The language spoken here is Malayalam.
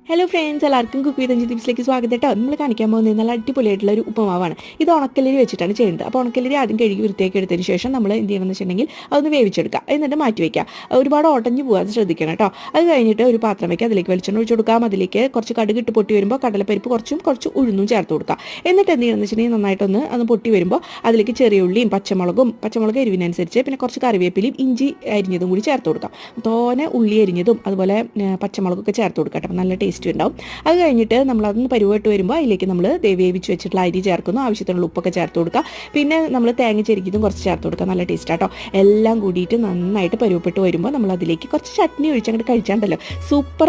ഹലോ ഫ്രണ്ട്സ്, എല്ലാവർക്കും കുക്ക് ചെയ്ത് അഞ്ച് ടിപ്സിലേക്ക് സ്വാഗതം കേട്ടോ. നമ്മൾ കാണിക്കാൻ പോകുന്നത് നല്ല അടിപൊളിയായിട്ടുള്ള ഒരു ഉപ്പുമാവാണ്. ഇത് ഉണക്കലരി വെച്ചിട്ടാണ് ചെയ്യുന്നത്. അപ്പോൾ ഉണക്കലരി ആദ്യം കഴുകി വൃത്തിയാക്കി എടുത്തതിന് ശേഷം നമ്മൾ എന്ത് ചെയ്യണമെന്ന് വെച്ചിട്ടുണ്ടെങ്കിൽ അതൊന്ന് വേവിച്ചെടുക്കുക. എന്നിട്ട് മാറ്റി വയ്ക്കുക. ഒരുപാട് ഓട്ടഞ്ഞ് പോകാതെ ശ്രദ്ധിക്കണം കേട്ടോ. അത് കഴിഞ്ഞിട്ട് ഒരു പാത്രം വയ്ക്കുക. അതിലേക്ക് വെളിച്ചെണ്ണ ഒഴിച്ച് കൊടുക്കാം. അതിലേക്ക് കുറച്ച് കടുക് ഇട്ട് പൊട്ടി വരുമ്പോൾ കടലപ്പരിപ്പ് കുറച്ച് ഉഴുന്നും ചേർത്ത് കൊടുക്കുക. എന്നിട്ട് എന്ത് ചെയ്യണമെന്ന് വെച്ചിട്ടുണ്ടെങ്കിൽ നന്നായിട്ടൊന്ന് അത് പൊട്ടി വരുമ്പോൾ അതിലേക്ക് ചെറിയ ഉള്ളിയും പച്ചമുളക് എരിവിനനുസരിച്ച്, പിന്നെ കുറച്ച് കറിവേപ്പിലയും ഇഞ്ചി അരിഞ്ഞതും കൂടി ചേർത്ത് കൊടുക്കാം. തോനെ ഉള്ളി അരിഞ്ഞതും അതുപോലെ പച്ചമുളകൊക്കെ ചേർത്ത് കൊടുക്കാം കേട്ടോ. നല്ല ടേസ്റ്റ് ഉണ്ടാവും. അത് കഴിഞ്ഞിട്ട് നമ്മളതൊന്ന് പരുവായിട്ട് വരുമ്പോൾ അതിലേക്ക് നമ്മൾ വേവിച്ച് വെച്ചിട്ടുള്ള അരി ചേർക്കുന്നു. ആവശ്യത്തിനുള്ള ഉപ്പൊക്കെ ചേർത്ത് കൊടുക്കുക. പിന്നെ നമ്മൾ തേങ്ങ ചെരുക്കിയതും കുറച്ച് ചേർത്ത് കൊടുക്കുക. നല്ല ടേസ്റ്റ് കേട്ടോ. എല്ലാം കൂടിയിട്ട് നന്നായിട്ട് പരുവപ്പെട്ട് വരുമ്പോൾ നമ്മൾ അതിലേക്ക് കുറച്ച് ചട്നി ഒഴിച്ച് അങ്ങോട്ട് കഴിച്ചാണ്ടല്ലോ സൂപ്പർ